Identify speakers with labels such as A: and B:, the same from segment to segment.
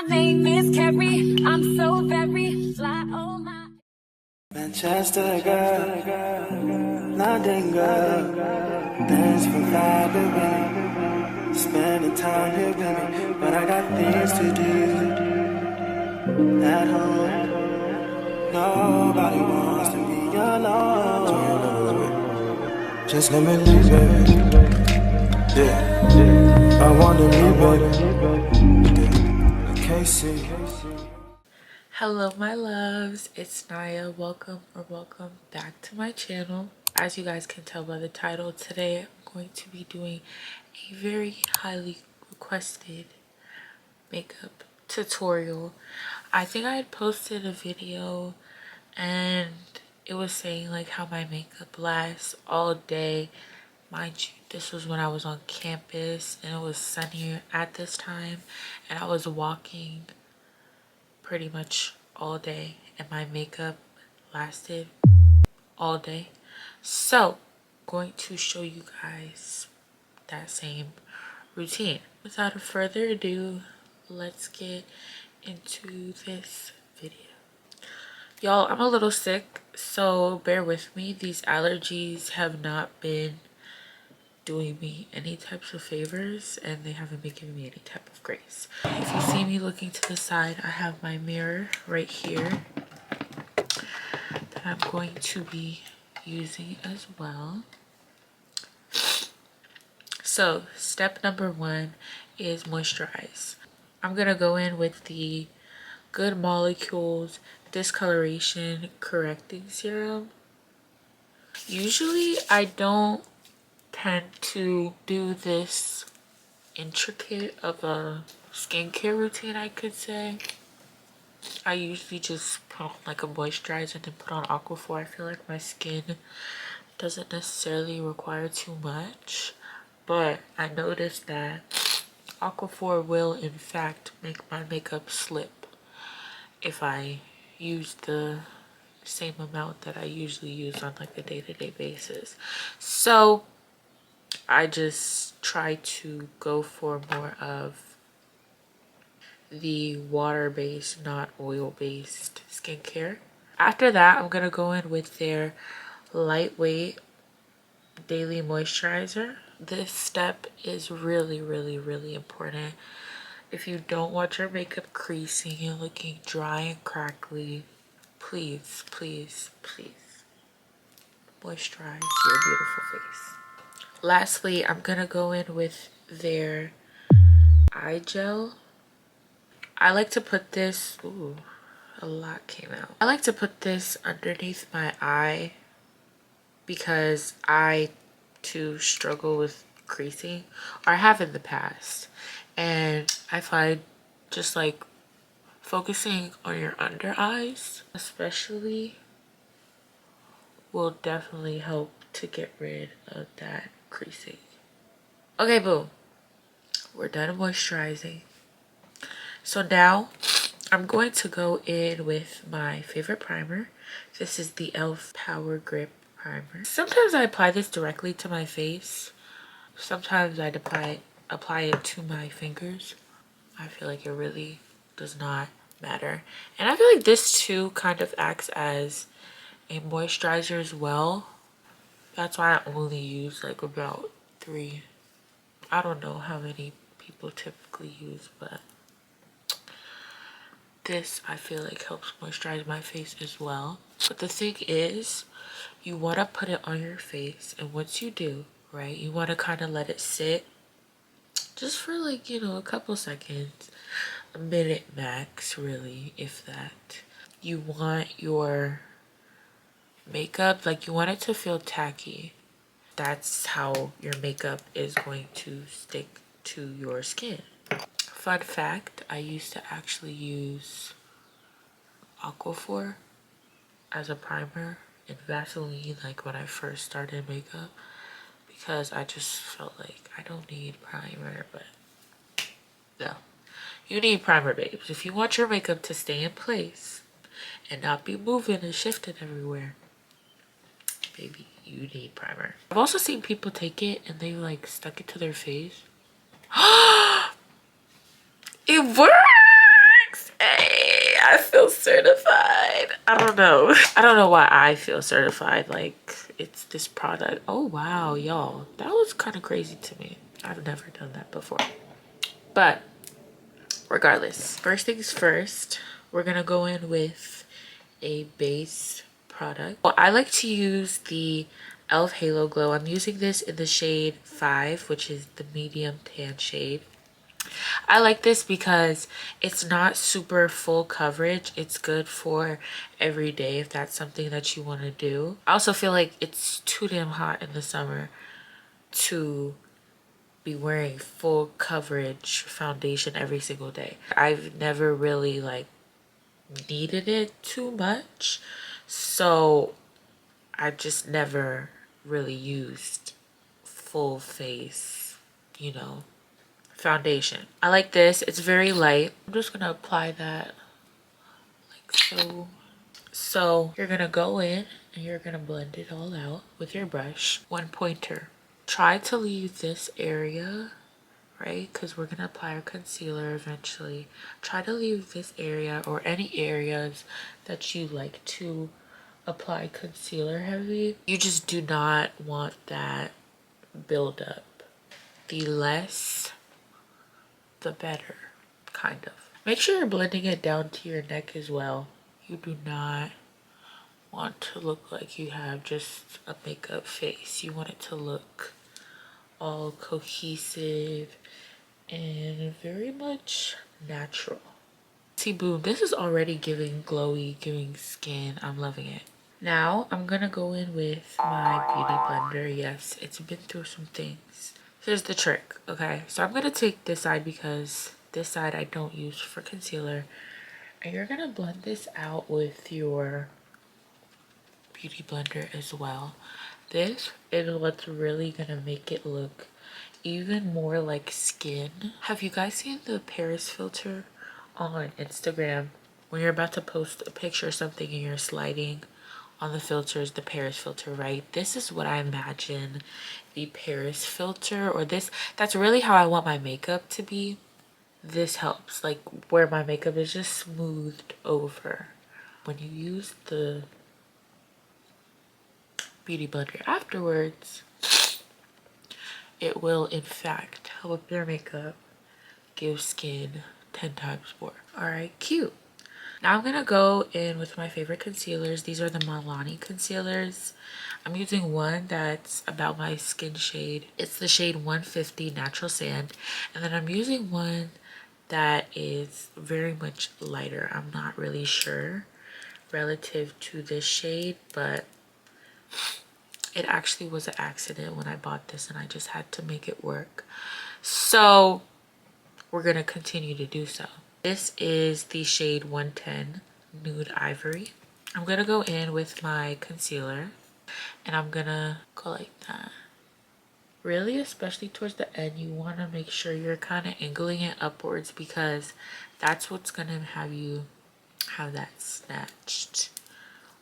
A: name is Carrie. I'm so very fly. Oh my.
B: Manchester girl, London girl, dance from 5 to women, spending time here with me, but I got things to do at home. Nobody wants to be alone. Just let me leave, baby. Yeah, I want to leave, baby. I can't see.
C: Hello my loves, it's Naya. Welcome back to my channel. As you guys can tell by the title, today I'm going to be doing a very highly requested makeup tutorial. I think I had posted a video and it was saying like how my makeup lasts all day. Mind you, this was when I was on campus and it was sunnier at this time, and I was walking pretty much all day and my makeup lasted all day. So going to show you guys that same routine. Without further ado, let's get into this video. Y'all, I'm a little sick, so bear with me. These allergies have not been doing me any types of favors, and they haven't been giving me any type of grace. If you see me looking to the side, I have my mirror right here that I'm going to be using as well. So step number one is moisturize. I'm gonna go in with the Good Molecules Discoloration Correcting Serum. Usually I don't tend to do this intricate of a skincare routine, I could say. I usually just put on like a moisturizer and then put on Aquaphor. I feel like my skin doesn't necessarily require too much, but I noticed that Aquaphor will in fact make my makeup slip if I use the same amount that I usually use on like a day-to-day basis. So I just try to go for more of the water-based, not oil-based skincare. After that, I'm gonna go in with their lightweight daily moisturizer. This step is really important. If you don't want your makeup creasing and looking dry and crackly, please moisturize your beautiful face. Lastly, I'm gonna go in with their eye gel. I like to put this, ooh, a lot came out. I like to put this underneath my eye because I too struggle with creasing, or I have in the past. And I find just like focusing on your under eyes especially will definitely help to get rid of that creasing. Okay, boom. We're done moisturizing. So now I'm going to go in with my favorite primer. This is the e.l.f. Power Grip Primer. Sometimes I apply this directly to my face. Sometimes I apply it to my fingers. I feel like it really does not matter. And I feel like this too kind of acts as a moisturizer as well. That's why I only use like about 3. I don't know how many people typically use, but this I feel like helps moisturize my face as well. But the thing is, you want to put it on your face, and once you do, right, you want to kind of let it sit just for like, you know, a couple seconds, a minute max, really, if that. You want your makeup, like you want it to feel tacky. That's how your makeup is going to stick to your skin. Fun fact, I used to actually use Aquaphor as a primer and Vaseline like when I first started makeup, because I just felt like I don't need primer. But no, you need primer, babes. If you want your makeup to stay in place and not be moving and shifting everywhere, baby, you need primer. I've also seen people take it and they like stuck it to their face. It worked! I feel certified. I don't know. I don't know why I feel certified. Like, it's this product. Oh, wow, y'all. That was kind of crazy to me. I've never done that before. But regardless, first things first, we're going to go in with a base product. Well, I like to use the e.l.f. Halo Glow. I'm using this in the shade 5, which is the medium tan shade. I like this because it's not super full coverage. It's good for every day if that's something that you want to do. I also feel like it's too damn hot in the summer to be wearing full coverage foundation every single day. I've never really like needed it too much, so I just never really used full face, you know, foundation. I like this. It's very light. I'm just gonna apply that like so. So you're gonna go in and you're gonna blend it all out with your brush. One pointer. Try to leave this area, right? Because we're gonna apply our concealer eventually. Try to leave this area or any areas that you like to apply concealer heavy. You just do not want that buildup. The less the better, kind of. Make sure you're blending it down to your neck as well. You do not want to look like you have just a makeup face. You want it to look all cohesive and very much natural. See, boom, this is already giving glowy, giving skin. I'm loving it. Now I'm gonna go in with my beauty blender. Yes, it's been through some things. Here's the trick, okay? So I'm gonna take this side because this side I don't use for concealer. And you're gonna blend this out with your beauty blender as well. This is what's really gonna make it look even more like skin. Have you guys seen the Paris filter on Instagram when you're about to post a picture or something and you're sliding on the filters, the Paris filter, right? This is what I imagine the Paris filter, or this, that's really how I want my makeup to be. This helps, like where my makeup is just smoothed over. When you use the beauty blender afterwards, it will in fact help your makeup give skin 10 times more. All right, cute. Now I'm gonna go in with my favorite concealers. These are the Milani concealers. I'm using one that's about my skin shade. It's the shade 150 Natural Sand. And then I'm using one that is very much lighter. I'm not really sure relative to this shade, but it actually was an accident when I bought this and I just had to make it work. So we're gonna continue to do so. This is the shade 110 Nude Ivory. I'm gonna go in with my concealer and I'm gonna go like that. Really, especially towards the end, you want to make sure you're kind of angling it upwards because that's what's gonna have you have that snatched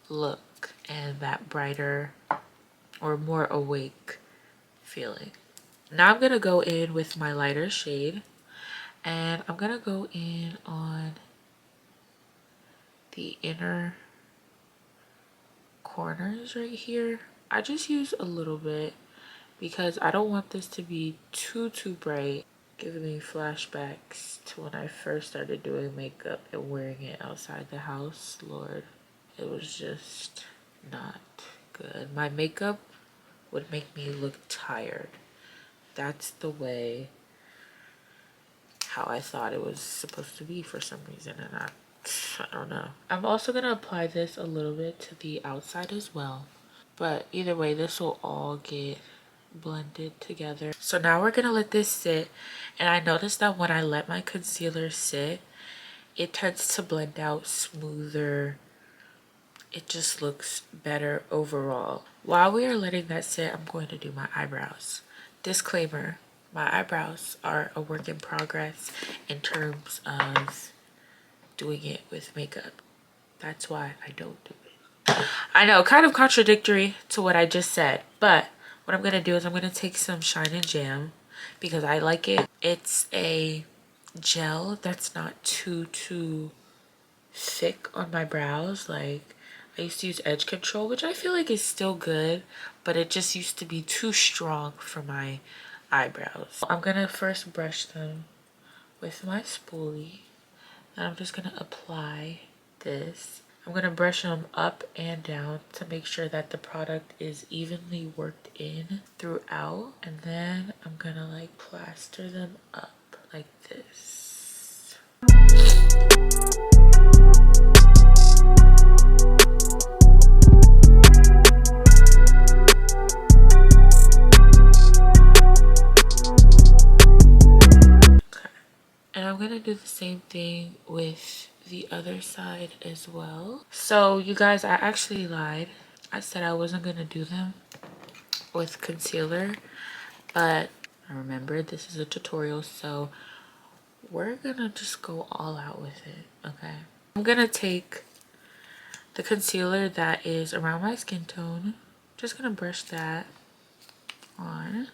C: look and that brighter or more awake feeling. Now I'm gonna go in with my lighter shade and I'm gonna go in on the inner corners right here. I just use a little bit because I don't want this to be too bright, giving me flashbacks to when I first started doing makeup and wearing it outside the house. Lord, it was just not good. My makeup would make me look tired. That's the way how I thought it was supposed to be for some reason, and I don't know. I'm also gonna apply this a little bit to the outside as well, but either way this will all get blended together. So now we're gonna let this sit, and I noticed that when I let my concealer sit, it tends to blend out smoother. It just looks better overall. While we are letting that sit, I'm going to do my eyebrows. Disclaimer, my eyebrows are a work in progress in terms of doing it with makeup. That's why I don't do it. I know, kind of contradictory to what I just said, but what I'm gonna do is I'm gonna take some Shine and Jam because I like it. It's a gel that's not too thick on my brows. Like, I used to use edge control, which I feel like is still good, but it just used to be too strong for my eyebrows. I'm gonna first brush them with my spoolie, and I'm just gonna apply this. I'm gonna brush them up and down to make sure that the product is evenly worked in throughout, and then I'm gonna like plaster them up like this. And I'm gonna do the same thing with the other side as well. So you guys, I actually lied. I said I wasn't gonna do them with concealer, but I remembered this is a tutorial, so we're gonna just go all out with it, okay? I'm gonna take the concealer that is around my skin tone, just gonna brush that on,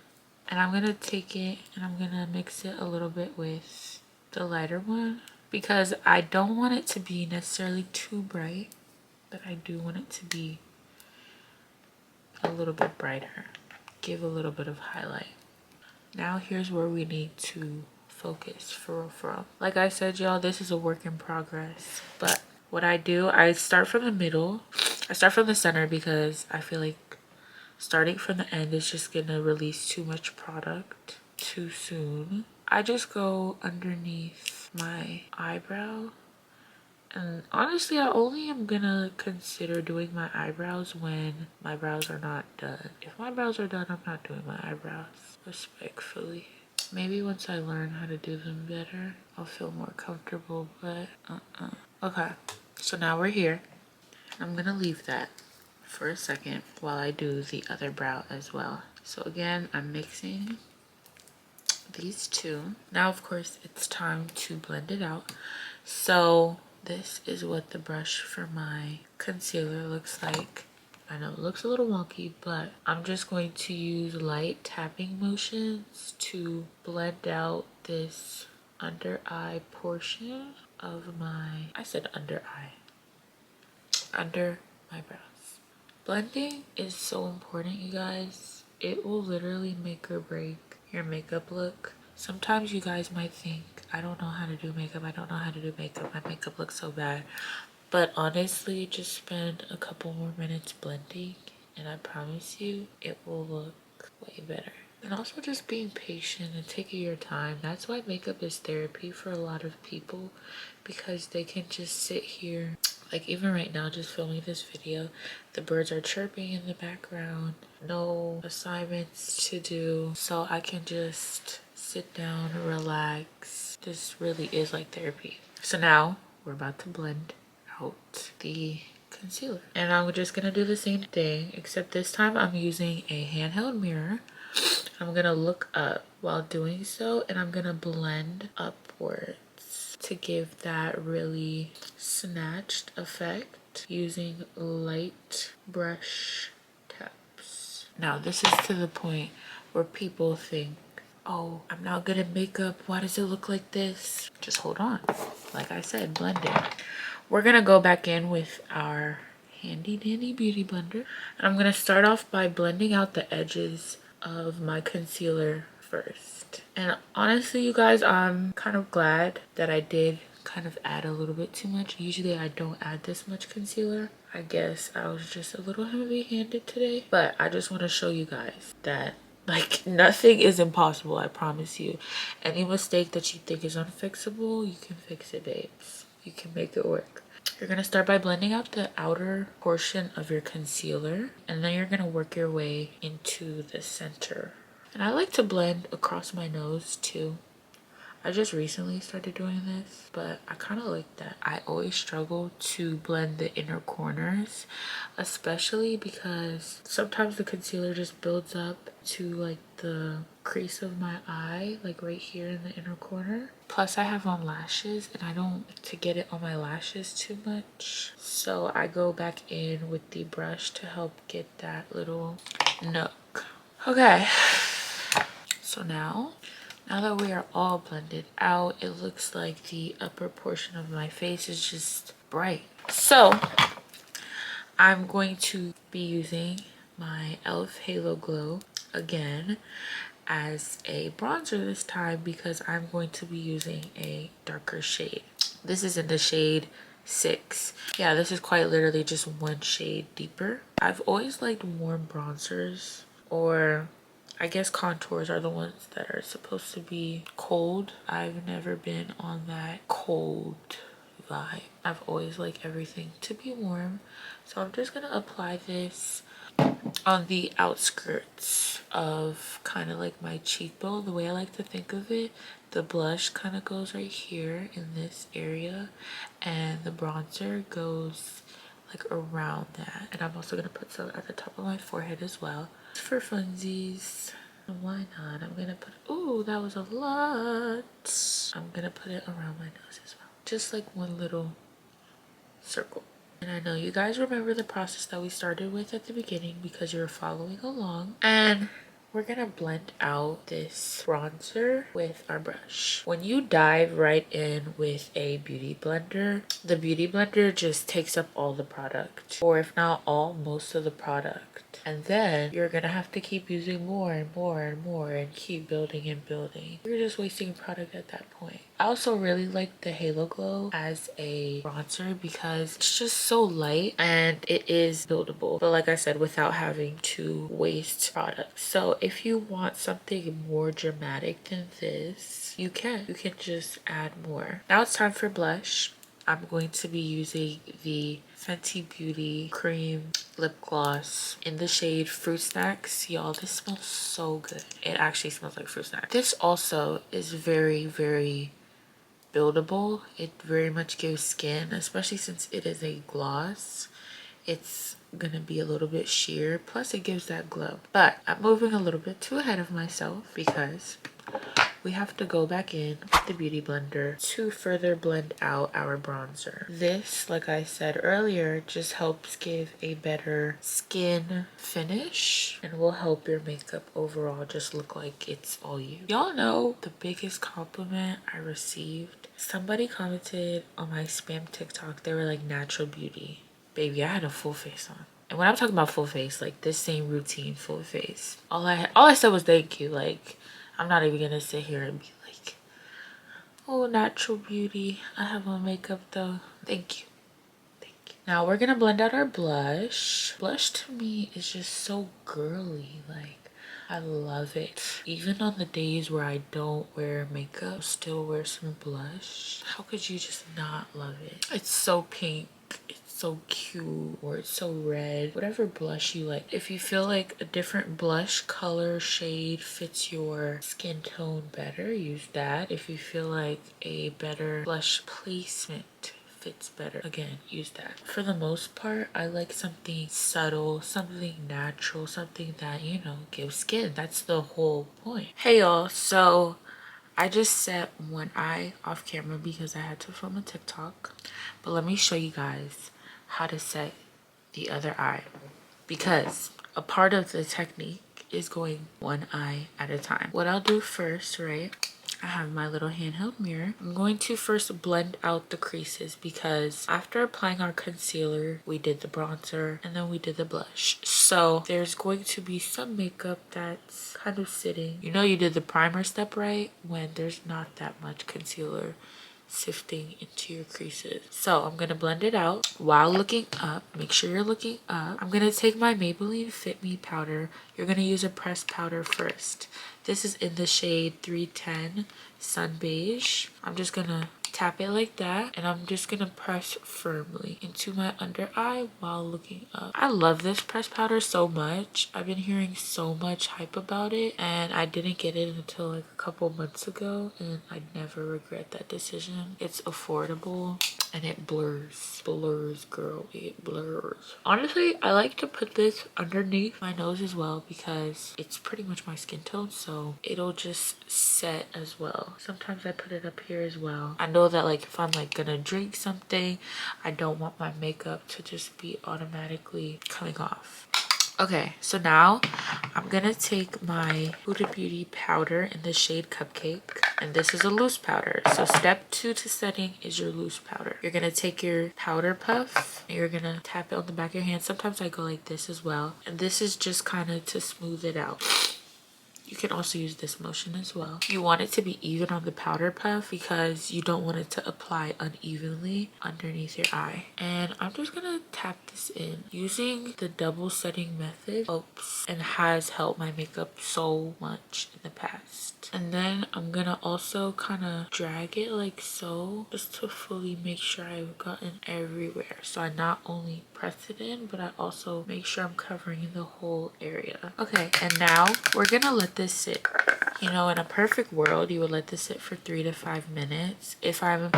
C: and I'm gonna take it and I'm gonna mix it a little bit with the lighter one, because I don't want it to be necessarily too bright, but I do want it to be a little bit brighter, give a little bit of highlight. Now here's where we need to focus for real. Like I said, y'all, this is a work in progress, but what I do, I start from the middle. I start from the center because I feel like starting from the end is just gonna release too much product too soon. I just go underneath my eyebrow, and honestly I only am gonna consider doing my eyebrows when my brows are not done. If my brows are done, I'm not doing my eyebrows, respectfully. Maybe once I learn how to do them better, I'll feel more comfortable, but okay, so now we're here. I'm gonna leave that for a second while I do the other brow as well. So again, I'm mixing these two. Now, of course, it's time to blend it out. So this is what the brush for my concealer looks like. I know it looks a little wonky, but I'm just going to use light tapping motions to blend out this under eye portion of my, I said under eye, under my brows. Blending is so important, you guys. It will literally make or break your makeup look. Sometimes you guys might think, I don't know how to do makeup, I don't know how to do makeup, my makeup looks so bad. But honestly, just spend a couple more minutes blending and I promise you it will look way better. And also just being patient and taking your time. That's why makeup is therapy for a lot of people, because they can just sit here. Like even right now, just filming this video, the birds are chirping in the background, no assignments to do, so I can just sit down, relax. This really is like therapy. So now we're about to blend out the concealer, and I'm just gonna do the same thing, except this time I'm using a handheld mirror. I'm gonna look up while doing so, and I'm gonna blend upwards to give that really snatched effect using light brush taps. Now this is to the point where people think, oh, I'm not good at makeup, why does it look like this? Just hold on. Like I said, blending. We're gonna go back in with our handy dandy beauty blender, and I'm gonna start off by blending out the edges of my concealer first. And honestly, you guys, I'm kind of glad that I did kind of add a little bit too much. Usually I don't add this much concealer. I guess I was just a little heavy-handed today, but I just want to show you guys that like nothing is impossible, I promise you. Any mistake that you think is unfixable, you can fix it, babes. You can make it work. You're gonna start by blending out the outer portion of your concealer, and then you're gonna work your way into the center. And I like to blend across my nose too. I just recently started doing this, but I kind of like that. I always struggle to blend the inner corners, especially because sometimes the concealer just builds up to like the crease of my eye, like right here in the inner corner. Plus I have on lashes and I don't like to get it on my lashes too much, so I go back in with the brush to help get that little nook. Okay, so now Now that we are all blended out, it looks like the upper portion of my face is just bright. So I'm going to be using my e.l.f. Halo Glow again as a bronzer this time because I'm going to be using a darker shade. This is in the shade 6. Yeah, this is quite literally just one shade deeper. I've always liked warm bronzers, or I guess contours are the ones that are supposed to be cold. I've never been on that cold vibe. I've always liked everything to be warm. So I'm just gonna apply this on the outskirts of kind of like my cheekbone. The way I like to think of it, the blush kind of goes right here in this area, and the bronzer goes like around that. And I'm also gonna put some at the top of my forehead as well. For funsies, why not? I'm gonna put, ooh, that was a lot. I'm gonna put it around my nose as well. Just like one little circle. And I know you guys remember the process that we started with at the beginning because you're following along. And we're gonna blend out this bronzer with our brush. When you dive right in with a beauty blender, the beauty blender just takes up all the product, or if not all, most of the product. And then you're gonna have to keep using more and more and more and keep building and building. You're just wasting product at that point. I also really like the Halo Glow as a bronzer because it's just so light and it is buildable, but like I said, without having to waste product. So if you want something more dramatic than this, you can just add more. Now it's time for blush. I'm going to be using the Fenty Beauty Cream Lip Gloss in the shade Fruit Snacks. Y'all, this smells so good. It actually smells like fruit snacks. This also is very, very buildable. It very much gives skin, especially since it is a gloss. It's gonna be a little bit sheer, plus it gives that glow. But I'm moving a little bit too ahead of myself because we have to go back in with the beauty blender to further blend out our bronzer. This, like I said earlier, just helps give a better skin finish and will help your makeup overall just look like it's all you. Y'all know the biggest compliment I received? Somebody commented on my spam TikTok, they were like, natural beauty. Baby, I had a full face on. And when I'm talking about full face, like this same routine full face. All I said was thank you. Like, I'm not even gonna sit here and be like, oh, natural beauty. I have on makeup though. Thank you. Thank you. Now we're gonna blend out our blush. Blush to me is just so girly. Like, I love it. Even on the days where I don't wear makeup, still wear some blush. How could you just not love it? It's so pink. It's so cute, or it's so red. Whatever blush you like. If you feel like a different blush color shade fits your skin tone better, use that. If you feel like a better blush placement fits better, again, use that. For the most part, I like something subtle, something natural, something that, you know, gives skin. That's the whole point. Hey y'all, so I just set one eye off camera because I had to film a TikTok, but let me show you guys how to set the other eye, because a part of the technique is going one eye at a time. What I'll do first, right, I have my little handheld mirror. I'm going to first blend out the creases because after applying our concealer, we did the bronzer and then we did the blush. So there's going to be some makeup that's kind of sitting. You know you did the primer step right when there's not that much concealer sifting into your creases. So I'm gonna blend it out while looking up. Make sure you're looking up. I'm gonna take my Maybelline Fit Me powder. You're gonna use a pressed powder first. This is in the shade 310 Sun Beige. I'm just gonna tap it like that, and I'm just gonna press firmly into my under eye while looking up. I love this pressed powder so much. I've been hearing so much hype about it, and I didn't get it until like a couple months ago, and I never regret that decision. It's affordable and it blurs girl, it blurs. Honestly, I like to put this underneath my nose as well because it's pretty much my skin tone, so it'll just set as well. Sometimes I put it up here as well. I know that like if I'm like gonna drink something, I don't want my makeup to just be automatically coming off. Okay, so now I'm gonna take my Huda Beauty powder in the shade Cupcake, and this is a loose powder. So step 2 to setting is your loose powder. You're gonna take your powder puff and you're gonna tap it on the back of your hand. Sometimes I go like this as well, and this is just kind of to smooth it out. You can also use this motion as well. You want it to be even on the powder puff because you don't want it to apply unevenly underneath your eye. And I'm just gonna tap this in. Using the double setting method helps and has helped my makeup so much in the past. And then I'm gonna also kind of drag it like so, just to fully make sure I've gotten everywhere. So I not only press it in, but I also make sure I'm covering the whole area. Okay, and now we're gonna let this sit. You know, in a perfect world, you would let this sit for 3 to 5 minutes. If I'm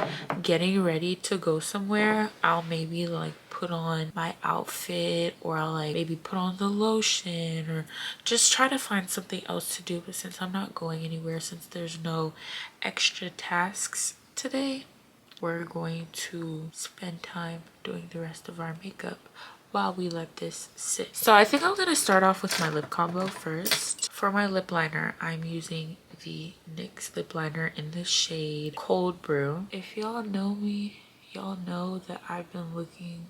C: getting ready to go somewhere, I'll maybe like put on my outfit, or I'll like maybe put on the lotion, or just try to find something else to do. But since I'm not going anywhere, since there's no extra tasks today, we're going to spend time doing the rest of our makeup while we let this sit. So I think I'm gonna start off with my lip combo first. For my lip liner, I'm using the NYX lip liner in the shade Cold Brew. If y'all know me, y'all know that I've been looking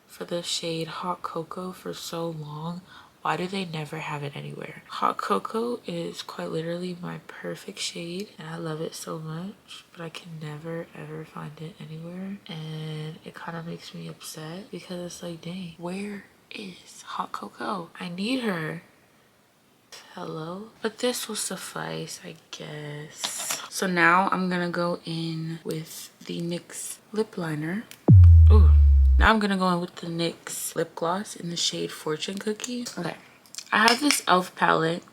C: for the shade Hot Cocoa for so long. Why do they never have it anywhere? Hot Cocoa is quite literally my perfect shade and I love it so much, but I can never ever find it anywhere, and it kind of makes me upset because it's like, dang, where is Hot Cocoa? I need her. Hello? But this will suffice, I guess. So now I'm gonna go in with the NYX lip liner. Ooh. Now I'm gonna go in with the NYX lip gloss in the shade Fortune Cookie. Okay, I have this e.l.f. palette,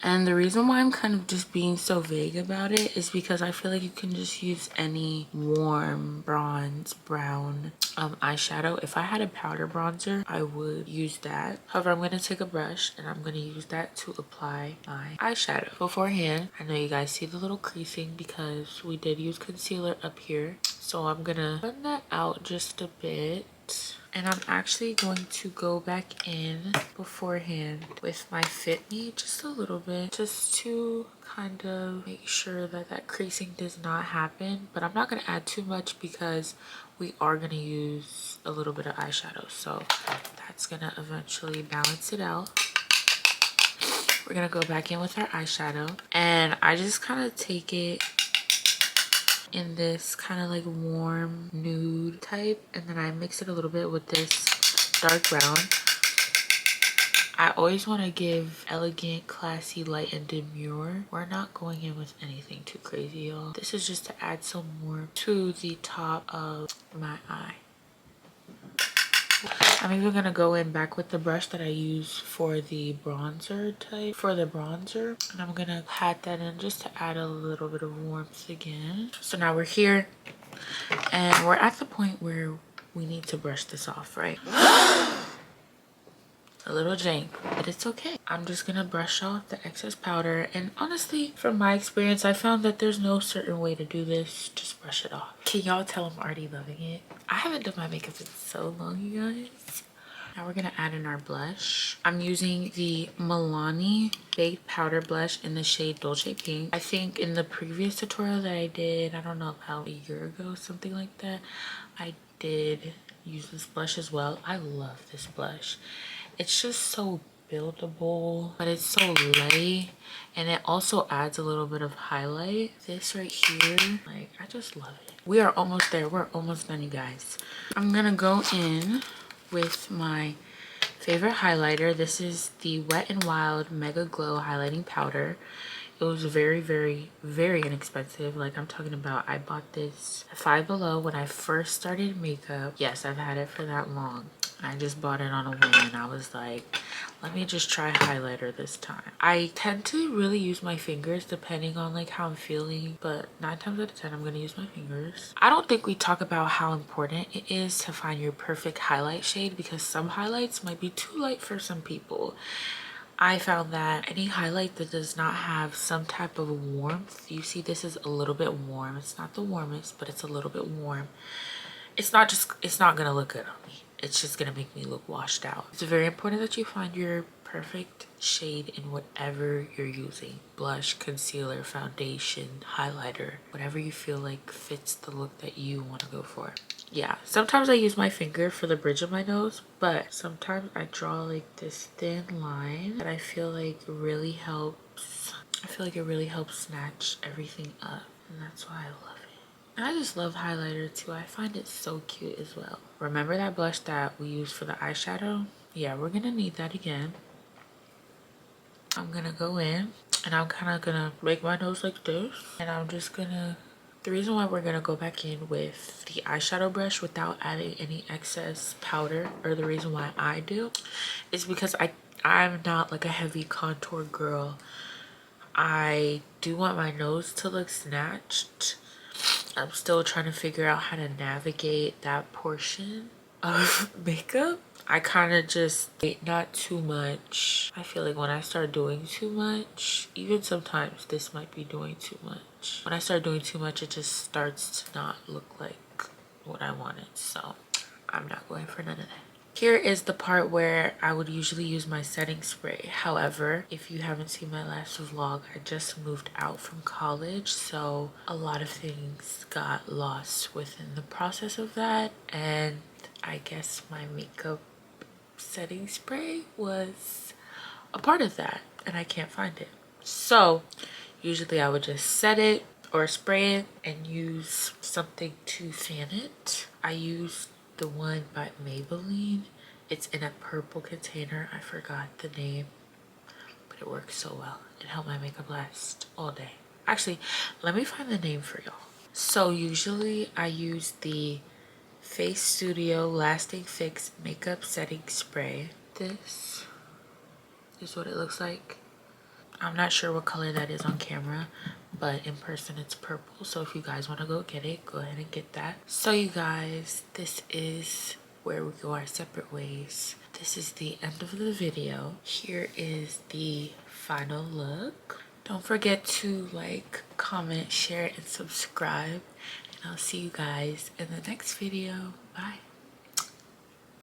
C: and the reason why I'm kind of just being so vague about it is because I feel like you can just use any warm bronze brown eyeshadow. If I had a powder bronzer, I would use that. However, I'm going to take a brush and I'm going to use that to apply my eyeshadow. Beforehand, I know you guys see the little creasing because we did use concealer up here. So I'm going to run that out just a bit. And I'm actually going to go back in beforehand with my Fit Me just a little bit, just to kind of make sure that that creasing does not happen. But I'm not going to add too much because we are going to use a little bit of eyeshadow. So that's going to eventually balance it out. We're going to go back in with our eyeshadow. And I just kind of take it in this kind of like warm nude type, and then I mix it a little bit with this dark brown. I always want to give elegant, classy, light, and demure. We're not going in with anything too crazy, y'all. This is just to add some more to the top of my eye. I'm even gonna go in back with the brush that I use for the bronzer type, and I'm gonna pat that in just to add a little bit of warmth again. So now we're here and we're at the point where we need to brush this off, right? A little jank, but it's okay. I'm just gonna brush off the excess powder, and honestly, from my experience, I found that there's no certain way to do this. Just brush it off. Can y'all tell I'm already loving it? I haven't done my makeup in so long, you guys. Now we're gonna add in our blush. I'm using the Milani Baked Powder Blush in the shade Dolce Pink. I think in the previous tutorial that I did, I don't know, about a year ago, something like that, I did use this blush as well. I love this blush. It's just so buildable, but it's so light, and it also adds a little bit of highlight. This right here, like, I just love it. We are almost there. We're almost done, you guys. I'm gonna go in with my favorite highlighter. This is the Wet n Wild Mega Glow highlighting powder. It was very, very, very inexpensive. Like, I'm talking about, I bought this at Five Below when I first started makeup. Yes, I've had it for that long. I just bought it on a whim and I was like, let me just try highlighter this time. I tend to really use my fingers depending on like how I'm feeling, but 9 times out of 10 I'm gonna use my fingers. I don't think we talk about how important it is to find your perfect highlight shade, because some highlights might be too light for some people. I found that any highlight that does not have some type of warmth, you see this is a little bit warm. It's not the warmest, but it's a little bit warm. It's not gonna look good on me. it's just gonna make me look washed out. It's very important that you find your perfect shade in whatever you're using. Blush, concealer, foundation, highlighter, whatever you feel like fits the look that you want to go for. Yeah, sometimes I use my finger for the bridge of my nose, but sometimes I draw like this thin line that I feel like really helps. I feel like it really helps snatch everything up, and that's why I love it. And I just love highlighter too. I find it so cute as well. Remember that blush that we used for the eyeshadow? Yeah, we're gonna need that again. I'm gonna go in and I'm kind of gonna make my nose like this, and I'm just gonna, the reason why we're gonna go back in with the eyeshadow brush without adding any excess powder, or the reason why I do, is because I'm not like a heavy contour girl. I do want my nose to look snatched. I'm still trying to figure out how to navigate that portion of makeup. I kind of just not too much. I feel like when I start doing too much, even sometimes this might be doing too much. When I start doing too much, it just starts to not look like what I wanted. So I'm not going for none of that. Here is the part where I would usually use my setting spray. However, if you haven't seen my last vlog, I just moved out from college, so a lot of things got lost within the process of that, and I guess my makeup setting spray was a part of that, and I can't find it. So usually I would just set it or spray it and use something to fan it. I used the one by Maybelline. It's in a purple container. I forgot the name, but it works so well. It helped my makeup last all day. Actually, let me find the name for y'all. So usually I use the Face Studio Lasting Fix Makeup Setting Spray. This is what it looks like. I'm not sure what color that is on camera, but in person it's purple. So if you guys want to go get it, go ahead and get that. So you guys, this is where we go our separate ways. This is the end of the video. Here is the final look. Don't forget to like, comment, share, and subscribe. And I'll see you guys in the next video. Bye.